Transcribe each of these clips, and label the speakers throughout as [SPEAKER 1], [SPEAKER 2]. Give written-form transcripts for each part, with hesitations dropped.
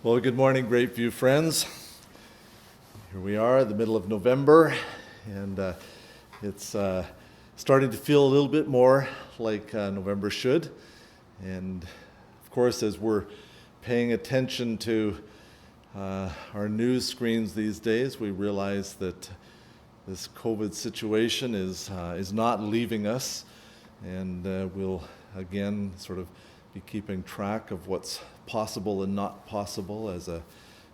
[SPEAKER 1] Well, good morning, Grapeview friends. Here we are, the middle of November, and it's starting to feel a little bit more like November should. And of course, as we're paying attention to our news screens these days, we realize that this COVID situation is not leaving us, and we'll again sort of be keeping track of what's possible and not possible as a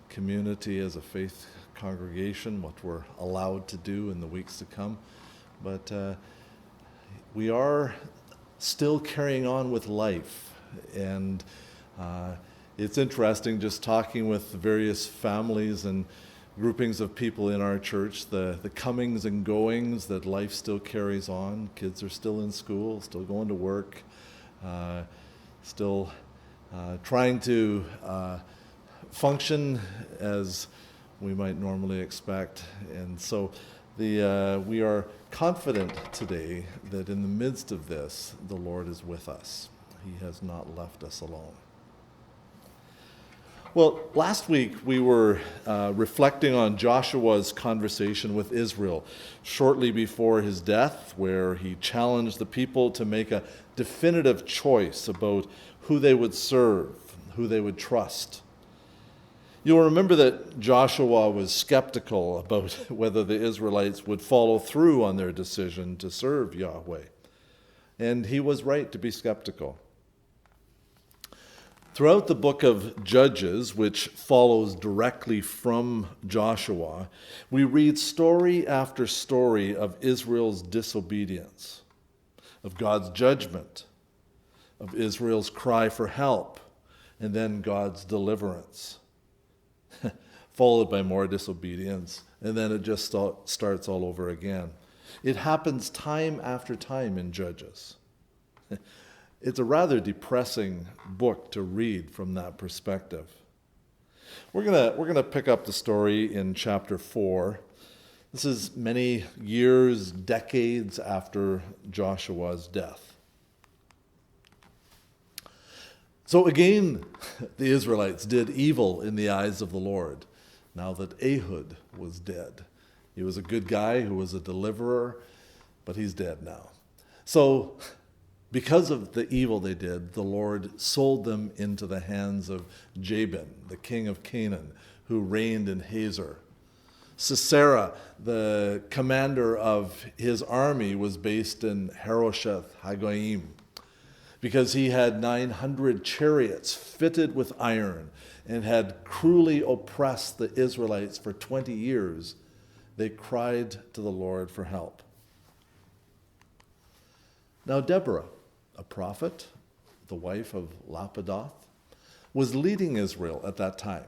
[SPEAKER 1] community, as a faith congregation, what we're allowed to do in the weeks to come. But we are still carrying on with life, and it's interesting just talking with the various families and groupings of people in our church, the comings and goings, that life still carries on. Kids are still in school, still going to work, still trying to function as we might normally expect. And so we are confident today that in the midst of this, the Lord is with us. He has not left us alone. Well, last week we were reflecting on Joshua's conversation with Israel shortly before his death, where he challenged the people to make a definitive choice about who they would serve, who they would trust. You'll remember that Joshua was skeptical about whether the Israelites would follow through on their decision to serve Yahweh. And he was right to be skeptical. Throughout the book of Judges, which follows directly from Joshua, we read story after story of Israel's disobedience, of God's judgment, of Israel's cry for help, and then God's deliverance, followed by more disobedience, and then it just starts all over again. It happens time after time in Judges. It's a rather depressing book to read from that perspective. We're gonna pick up the story in chapter 4. This is many years, decades after Joshua's death. So again, the Israelites did evil in the eyes of the Lord, now that Ehud was dead. He was a good guy who was a deliverer, but he's dead now. So because of the evil they did, the Lord sold them into the hands of Jabin, the king of Canaan, who reigned in Hazor. Sisera, the commander of his army, was based in Harosheth Hagoyim, because he had 900 chariots fitted with iron and had cruelly oppressed the Israelites for 20 years. They cried to the Lord for help. Now Deborah, a prophet, the wife of Lapidoth, was leading Israel at that time.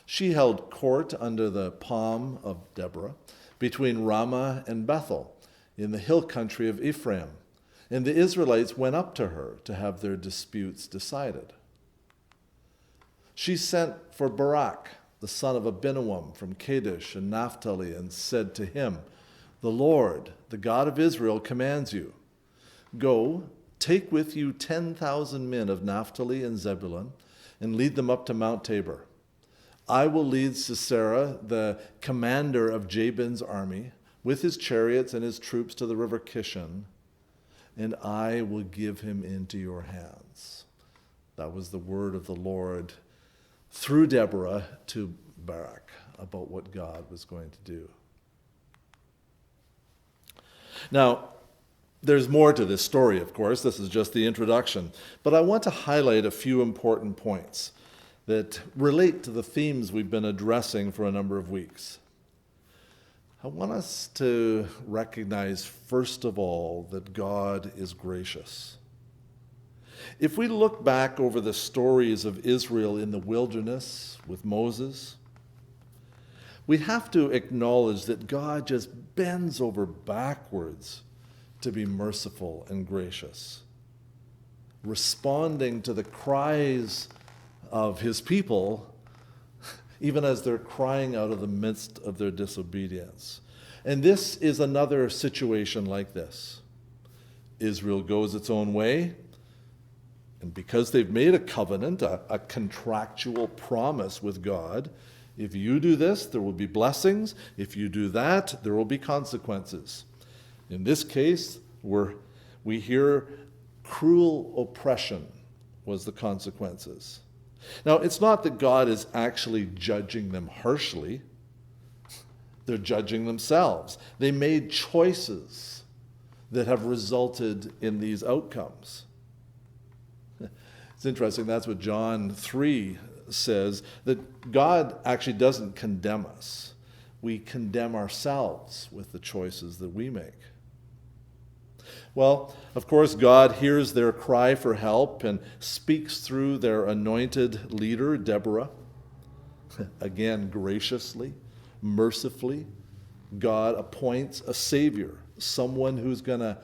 [SPEAKER 1] She held court under the palm of Deborah between Ramah and Bethel in the hill country of Ephraim, and the Israelites went up to her to have their disputes decided. She sent for Barak, the son of Abinoam from Kadesh and Naphtali, and said to him, "The Lord, the God of Israel, commands you, go, take with you 10,000 men of Naphtali and Zebulun, and lead them up to Mount Tabor. I will lead Sisera, the commander of Jabin's army, with his chariots and his troops to the river Kishon, and I will give him into your hands." That was the word of the Lord through Deborah to Barak about what God was going to do. Now, there's more to this story, of course. This is just the introduction. But I want to highlight a few important points that relate to the themes we've been addressing for a number of weeks. I want us to recognize, first of all, that God is gracious. If we look back over the stories of Israel in the wilderness with Moses, we have to acknowledge that God just bends over backwards to be merciful and gracious, responding to the cries of his people, even as they're crying out of the midst of their disobedience. And this is another situation like this. Israel goes its own way, And because they've made a covenant, a contractual promise with God, if you do this, there will be blessings. If you do that, there will be consequences. In this case, we hear cruel oppression was the consequences. Now, it's not that God is actually judging them harshly. They're judging themselves. They made choices that have resulted in these outcomes. It's interesting, that's what John 3 says, that God actually doesn't condemn us. We condemn ourselves with the choices that we make. Well, of course, God hears their cry for help and speaks through their anointed leader, Deborah. Again, graciously, mercifully, God appoints a savior, someone who's going to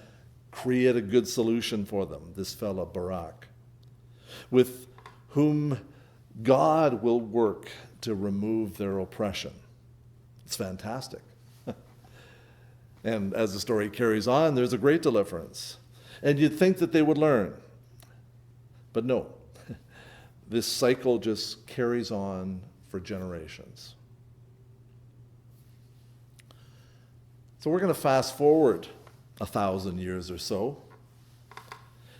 [SPEAKER 1] create a good solution for them, this fellow Barak, with whom God will work to remove their oppression. It's fantastic. And as the story carries on, there's a great deliverance. And you'd think that they would learn. But no, this cycle just carries on for generations. So we're going to fast forward 1,000 years or so.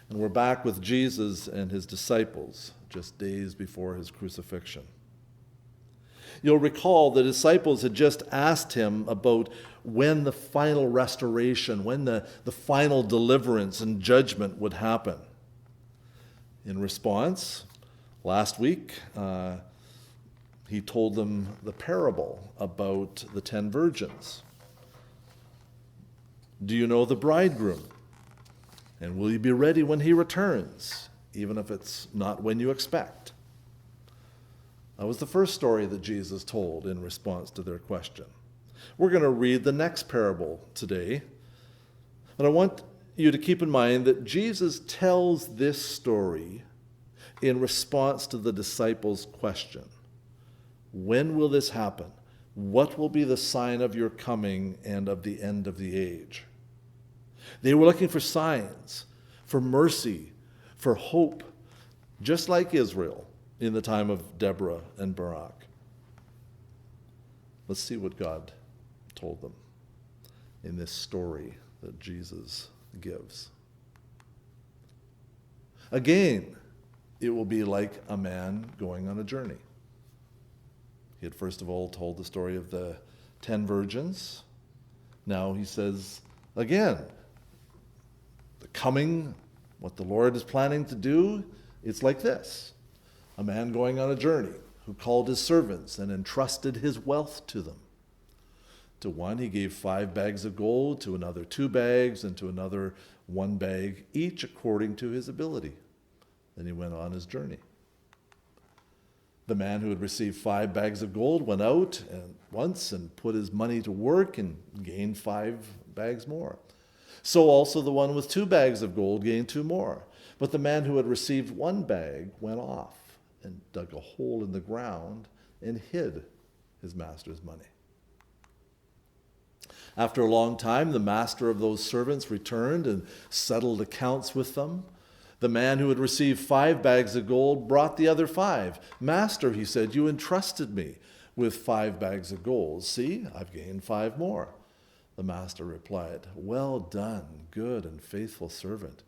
[SPEAKER 1] And we're back with Jesus and his disciples just days before his crucifixion. You'll recall the disciples had just asked him about when the final restoration, when the final deliverance and judgment would happen. In response, last week, he told them the parable about the 10 virgins. Do you know the bridegroom? And will you be ready when he returns, even if it's not when you expect? That was the first story that Jesus told in response to their question. We're going to read the next parable today. And I want you to keep in mind that Jesus tells this story in response to the disciples' question. When will this happen? What will be the sign of your coming and of the end of the age? They were looking for signs, for mercy, for hope, just like Israel in the time of Deborah and Barak. Let's see what God told them in this story that Jesus gives. Again, it will be like a man going on a journey. He had first of all told the story of the 10 virgins. Now he says again, the coming, what the Lord is planning to do, it's like this. A man going on a journey who called his servants and entrusted his wealth to them. To one he gave 5 bags of gold, to another 2 bags, and to another 1 bag, each according to his ability. Then he went on his journey. The man who had received 5 bags of gold went out once and put his money to work and gained 5 bags more. So also the one with 2 bags of gold gained 2 more. But the man who had received 1 bag went off and dug a hole in the ground and hid his master's money. After a long time, the master of those servants returned and settled accounts with them. The man who had received 5 bags of gold brought the other 5. Master, he said, you entrusted me with 5 bags of gold. See, I've gained 5 more. The master replied, well done, good and faithful servant.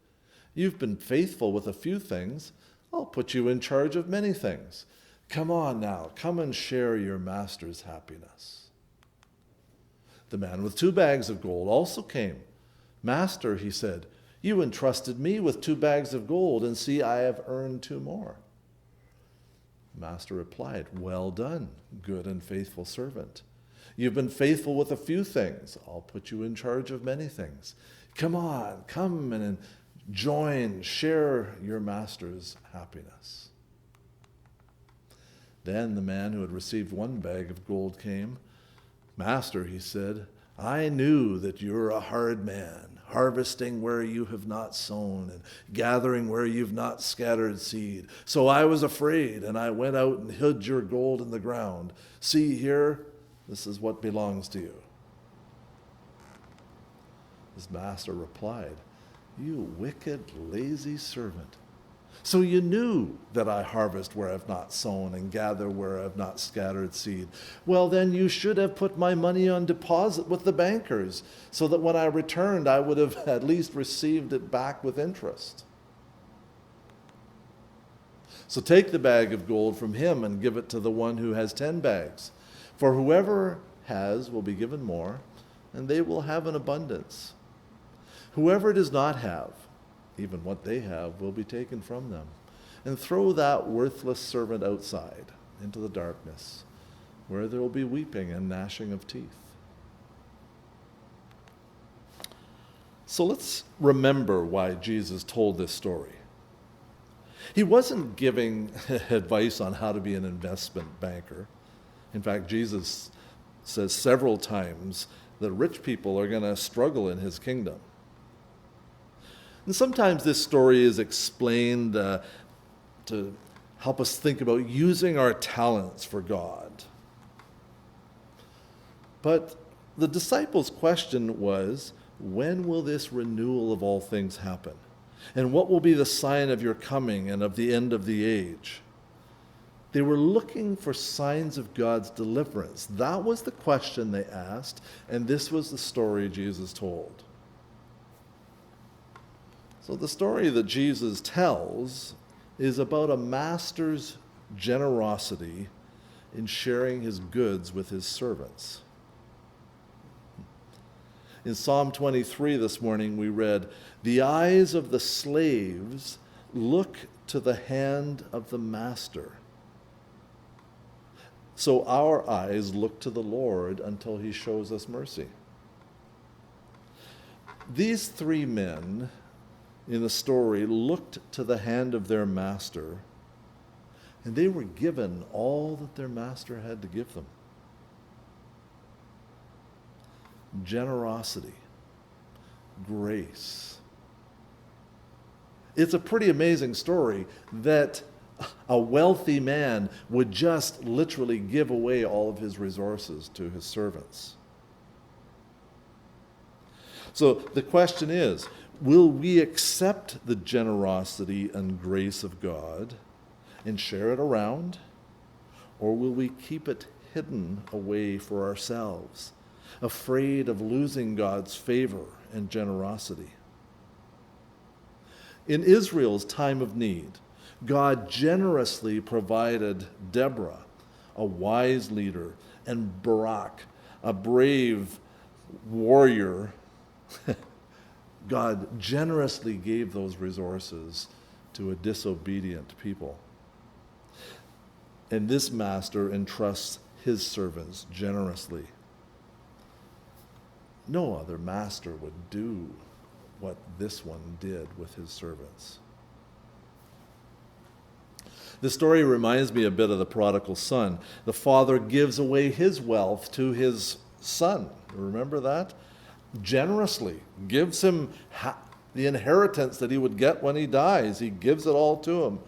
[SPEAKER 1] You've been faithful with a few things. I'll put you in charge of many things. Come on now, come and share your master's happiness. The man with 2 bags of gold also came. Master, he said, you entrusted me with 2 bags of gold, and see, I have earned 2 more. The master replied, well done, good and faithful servant. You've been faithful with a few things. I'll put you in charge of many things. Come on, come and share your master's happiness. Then the man who had received 1 bag of gold came. Master, he said, I knew that you're a hard man, harvesting where you have not sown and gathering where you've not scattered seed. So I was afraid, and I went out and hid your gold in the ground. See here, this is what belongs to you. His master replied, you wicked, lazy servant. So you knew that I harvest where I've not sown and gather where I've not scattered seed. Well, then you should have put my money on deposit with the bankers, so that when I returned, I would have at least received it back with interest. So take the bag of gold from him and give it to the one who has 10 bags. For whoever has will be given more, and they will have an abundance. Whoever does not have, even what they have, will be taken from them. And throw that worthless servant outside into the darkness, where there will be weeping and gnashing of teeth. So let's remember why Jesus told this story. He wasn't giving advice on how to be an investment banker. In fact, Jesus says several times that rich people are going to struggle in his kingdom. And sometimes this story is explained to help us think about using our talents for God. But the disciples' question was, when will this renewal of all things happen? And what will be the sign of your coming and of the end of the age? They were looking for signs of God's deliverance. That was the question they asked, and this was the story Jesus told. So the story that Jesus tells is about a master's generosity in sharing his goods with his servants. In Psalm 23 this morning we read, "The eyes of the slaves look to the hand of the master." So our eyes look to the Lord until he shows us mercy. These three men in the story looked to the hand of their master, and they were given all that their master had to give them. Generosity, grace. It's a pretty amazing story that a wealthy man would just literally give away all of his resources to his servants. So the question is, will we accept the generosity and grace of God and share it around? Or will we keep it hidden away for ourselves, afraid of losing God's favor and generosity? In Israel's time of need, God generously provided Deborah, a wise leader, and Barak, a brave warrior. God generously gave those resources to a disobedient people. And this master entrusts his servants generously. No other master would do what this one did with his servants. The story reminds me a bit of the prodigal son. The father gives away his wealth to his son. Remember that? Generously gives him the inheritance that he would get when he dies. He gives it all to him.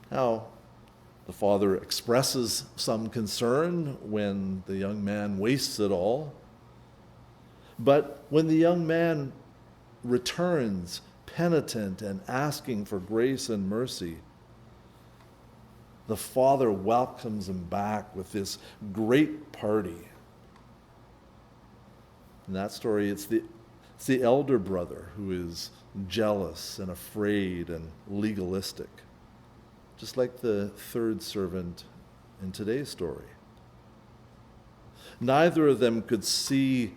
[SPEAKER 1] Now, the father expresses some concern when the young man wastes it all. But when the young man returns penitent and asking for grace and mercy, the father welcomes him back with this great party. In that story, it's the elder brother who is jealous and afraid and legalistic, just like the third servant in today's story. Neither of them could see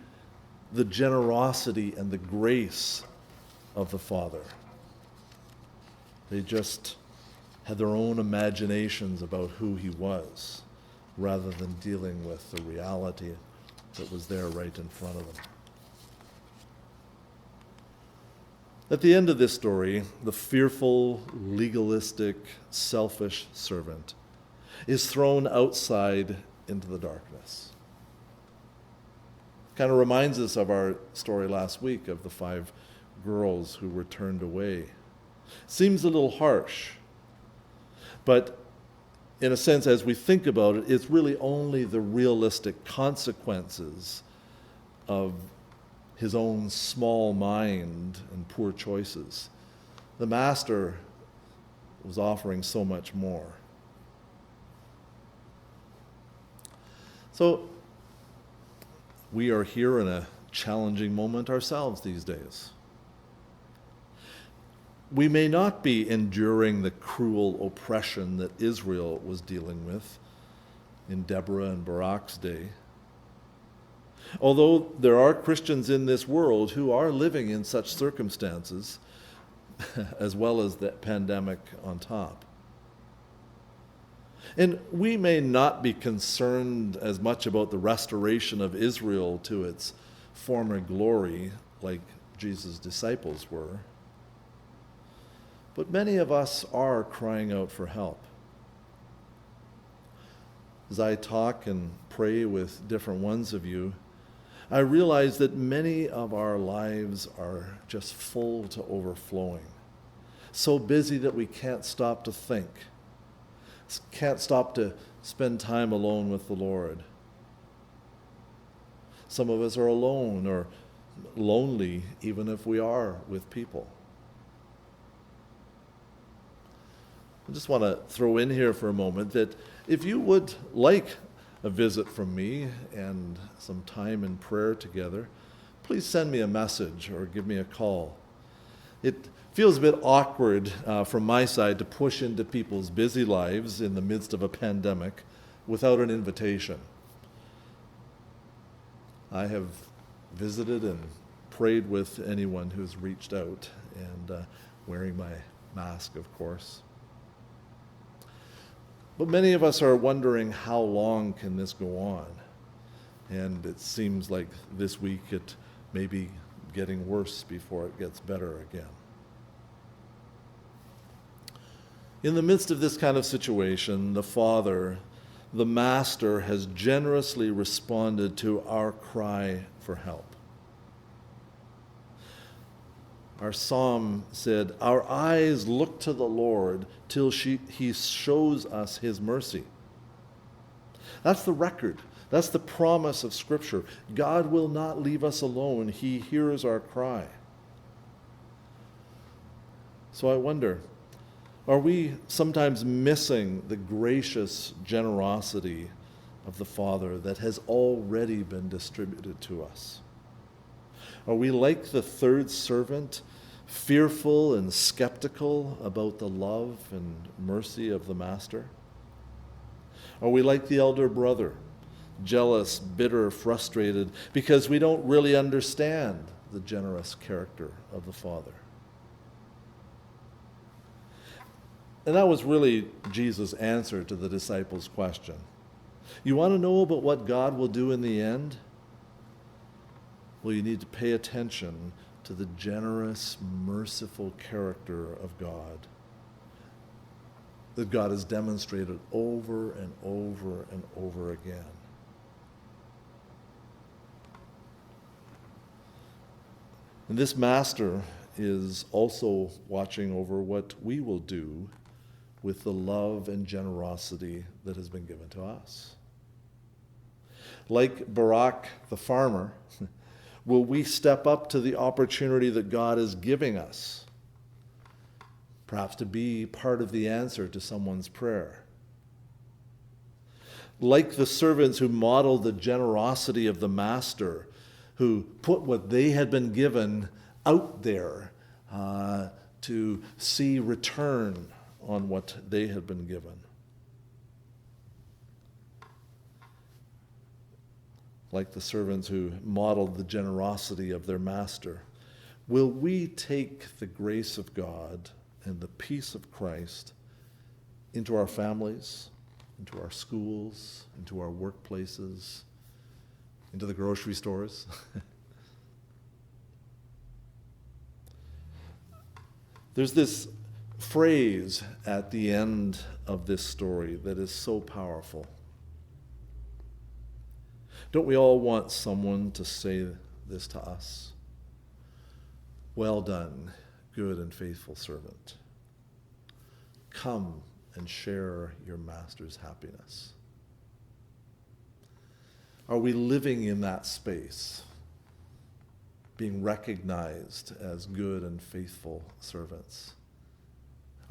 [SPEAKER 1] the generosity and the grace of the Father. They just had their own imaginations about who he was, rather than dealing with the reality that was there right in front of them. At the end of this story, the fearful, legalistic, selfish servant is thrown outside into the darkness. Kind of reminds us of our story last week of the 5 girls who were turned away. Seems a little harsh, but in a sense, as we think about it, it's really only the realistic consequences of his own small mind and poor choices the master was offering so much more. So we are here in a challenging moment ourselves these days. We may not be enduring the cruel oppression that Israel was dealing with in Deborah and Barak's day. Although there are Christians in this world who are living in such circumstances, as well as the pandemic on top. And we may not be concerned as much about the restoration of Israel to its former glory like Jesus' disciples were. But many of us are crying out for help. As I talk and pray with different ones of you, I realize that many of our lives are just full to overflowing. So busy that we can't stop to think, can't stop to spend time alone with the Lord. Some of us are alone or lonely, even if we are with people. I just want to throw in here for a moment that if you would like a visit from me and some time in prayer together, please send me a message or give me a call. It feels a bit awkward from my side to push into people's busy lives in the midst of a pandemic without an invitation. I have visited and prayed with anyone who's reached out, and wearing my mask, of course. But many of us are wondering, how long can this go on? And it seems like this week it may be getting worse before it gets better again. In the midst of this kind of situation, the Father, the Master, has generously responded to our cry for help. Our psalm said, "Our eyes look to the Lord till he shows us his mercy." That's the record. That's the promise of Scripture. God will not leave us alone. He hears our cry. So I wonder, are we sometimes missing the gracious generosity of the Father that has already been distributed to us? Are we like the third servant, fearful and skeptical about the love and mercy of the Master? Are we like the elder brother, jealous, bitter, frustrated, because we don't really understand the generous character of the Father? And that was really Jesus' answer to the disciples' question. You want to know about what God will do in the end? Well, you need to pay attention to the generous, merciful character of God that God has demonstrated over and over and over again. And this Master is also watching over what we will do with the love and generosity that has been given to us. Like Barak the farmer, will we step up to the opportunity that God is giving us? Perhaps to be part of the answer to someone's prayer. Like the servants who modeled the generosity of the Master, who put what they had been given out there to see return on what they had been given. Like the servants who modeled the generosity of their Master, will we take the grace of God and the peace of Christ into our families, into our schools, into our workplaces, into the grocery stores? There's this phrase at the end of this story that is so powerful. Don't we all want someone to say this to us? Well done, good and faithful servant. Come and share your Master's happiness. Are we living in that space, being recognized as good and faithful servants?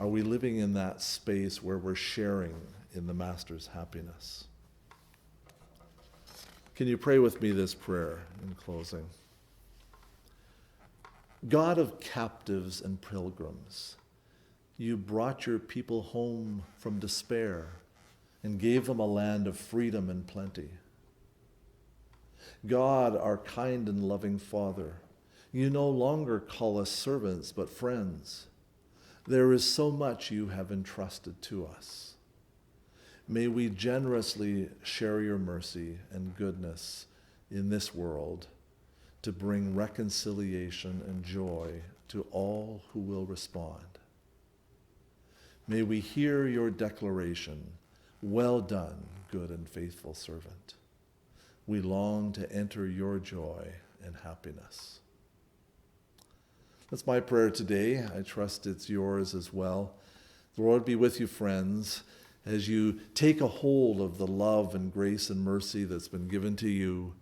[SPEAKER 1] Are we living in that space where we're sharing in the Master's happiness? Can you pray with me this prayer in closing? God of captives and pilgrims, you brought your people home from despair and gave them a land of freedom and plenty. God, our kind and loving Father, you no longer call us servants but friends. There is so much you have entrusted to us. May we generously share your mercy and goodness in this world to bring reconciliation and joy to all who will respond. May we hear your declaration, "Well done, good and faithful servant." We long to enter your joy and happiness. That's my prayer today. I trust it's yours as well. The Lord be with you, friends, as you take a hold of the love and grace and mercy that's been given to you,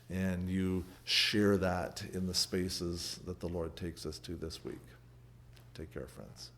[SPEAKER 1] and you share that in the spaces that the Lord takes us to this week. Take care, friends.